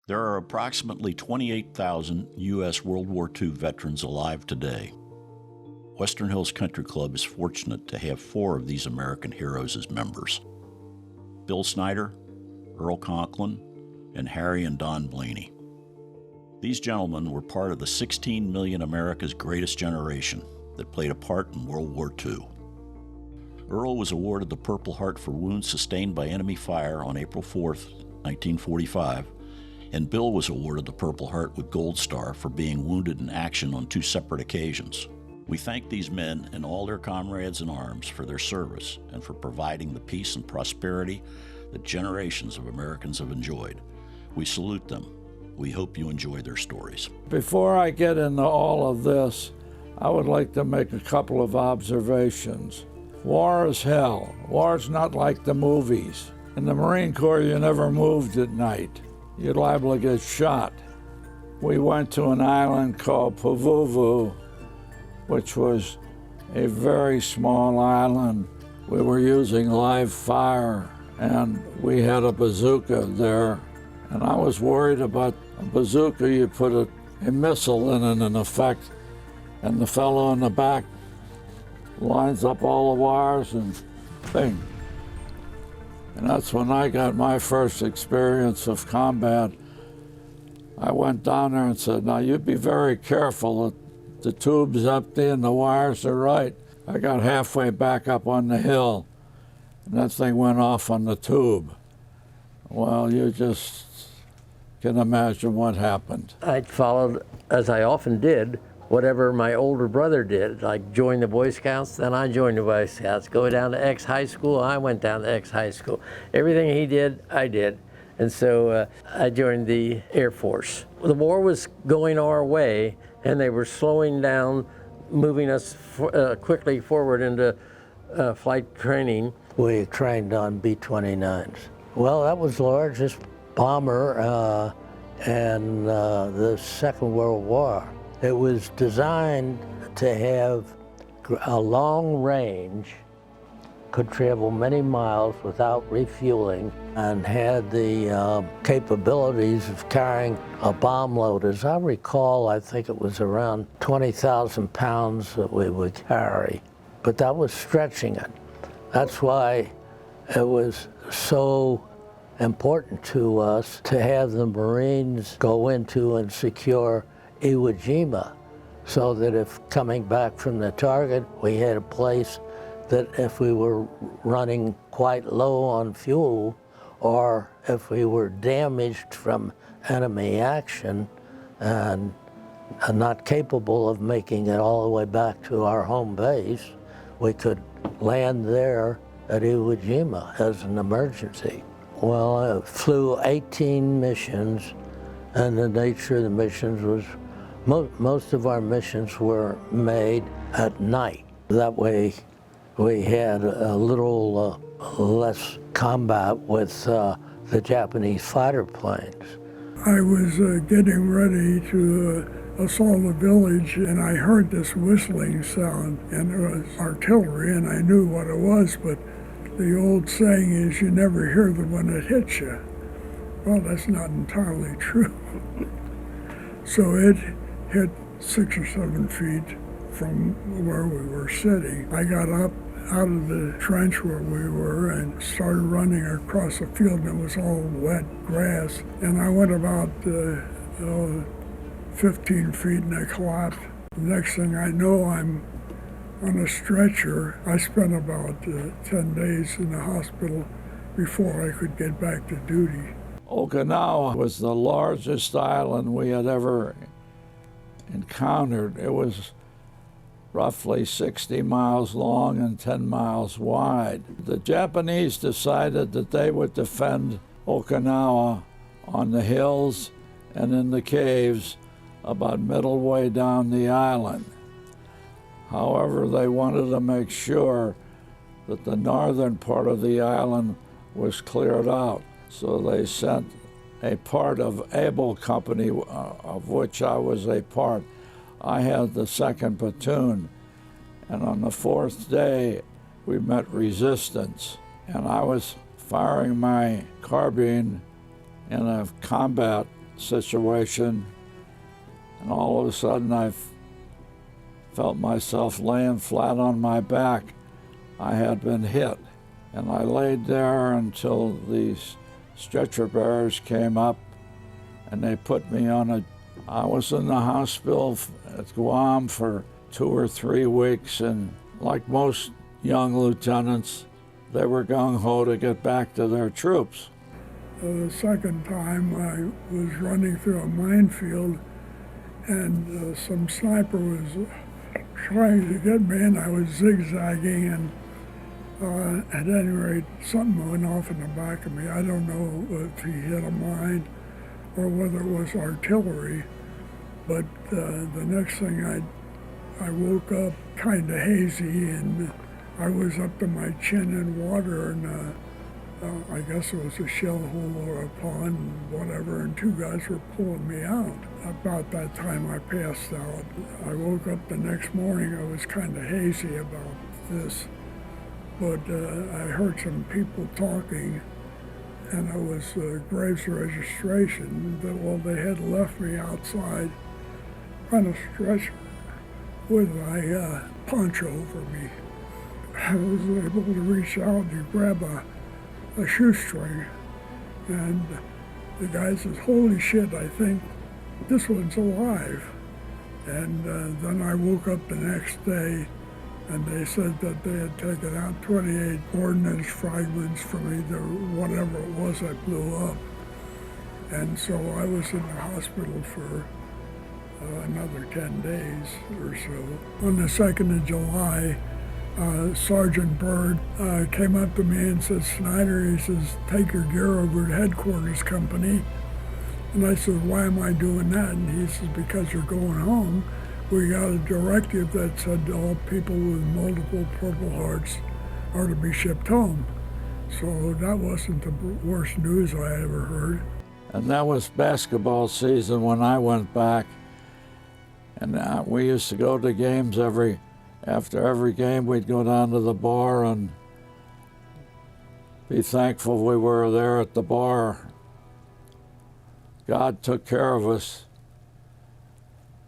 There are approximately 28,000 U.S. World War II veterans alive today. Western Hills Country Club is fortunate to have 4 of these American heroes as members: Bill Snyder, Earl Conklin, and Harry and Don Blaney. These gentlemen were part of the 16 million America's Greatest Generation that played a part in World War II. Earl was awarded the Purple Heart for wounds sustained by enemy fire on April 4, 1945, and Bill was awarded the Purple Heart with Gold Star for being wounded in action on 2 separate occasions. We thank these men and all their comrades in arms for their service and for providing the peace and prosperity that generations of Americans have enjoyed. We salute them. We hope you enjoy their stories. Before I get into all of this, I would like to make a couple of observations. War is hell. War's not like the movies. In the Marine Corps, you never moved at night. You're liable to get shot. We went to an island called Pavuvu, which was a very small island. We were using live fire, and we had a bazooka there. And I was worried about a bazooka. You put a missile in it, in effect, and the fellow in the back lines up all the wires and bing. And that's when I got my first experience of combat. I went down there and said, now you be very careful. The tube's empty and the wires are right. I got halfway back up on the hill, and that thing went off on the tube. Well, you just can imagine what happened. I followed, as I often did, whatever my older brother did, like join the Boy Scouts, then I joined the Boy Scouts. Go down to X High School, I went down to X High School. Everything he did, I did. And so I joined the Air Force. The war was going our way, and they were slowing down, moving us quickly forward into flight training. We trained on B-29s. Well, that was the largest bomber in the Second World War. It was designed to have a long range, could travel many miles without refueling, and had the capabilities of carrying a bomb load. As I recall, I think it was around 20,000 pounds that we would carry, but that was stretching it. That's why it was so important to us to have the Marines go into and secure Iwo Jima, so that if coming back from the target, we had a place that if we were running quite low on fuel, or if we were damaged from enemy action and not capable of making it all the way back to our home base, we could land there at Iwo Jima as an emergency. Well, I flew 18 missions, and the nature of the missions was most of our missions were made at night. That way we had a little less combat with the Japanese fighter planes. I was getting ready to assault a village, and I heard this whistling sound, and it was artillery, and I knew what it was, but the old saying is you never hear them when it hits you. Well, that's not entirely true. So it hit 6 or 7 feet from where we were sitting. I got up out of the trench where we were and started running across the field, and it was all wet grass. And I went about 15 feet and I collapsed. The next thing I know, I'm on a stretcher. I spent about 10 days in the hospital before I could get back to duty. Okinawa was the largest island we had ever encountered. It was roughly 60 miles long and 10 miles wide. The Japanese decided that they would defend Okinawa on the hills and in the caves about middle way down the island. However, they wanted to make sure that the northern part of the island was cleared out. So they sent a part of Able Company, of which I was a part. I had the 2nd platoon, and on the 4th day, we met resistance, and I was firing my carbine in a combat situation, and all of a sudden I felt myself laying flat on my back. I had been hit, and I laid there until these stretcher bearers came up and they put me on I was in the hospital at Guam for 2 or 3 weeks, and like most young lieutenants, they were gung-ho to get back to their troops. The second time I was running through a minefield, and some sniper was trying to get me, and I was zigzagging, and at any rate, something went off in the back of me. I don't know if he hit a mine or whether it was artillery, but the next thing I woke up kind of hazy, and I was up to my chin in water, and I guess it was a shell hole or a pond, whatever, and 2 guys were pulling me out. About that time I passed out. I woke up the next morning, I was kind of hazy about this, but I heard some people talking, and it was Graves registration. Well, they had left me outside on a stretcher with my poncho over me. I was able to reach out and grab a shoestring, and the guy says, "Holy shit, I think this one's alive." And then I woke up the next day, and they said that they had taken out 28 ordnance fragments from either whatever it was that blew up. And so I was in the hospital for another 10 days or so. On the 2nd of July, Sergeant Byrd came up to me and said, "Snyder," he says, "take your gear over to headquarters company." And I said, "Why am I doing that?" And he says, "Because you're going home. We got a directive that said all people with multiple Purple Hearts are to be shipped home." So that wasn't the worst news I ever heard. And that was basketball season when I went back. And we used to go to games after every game, we'd go down to the bar and be thankful we were there at the bar. God took care of us.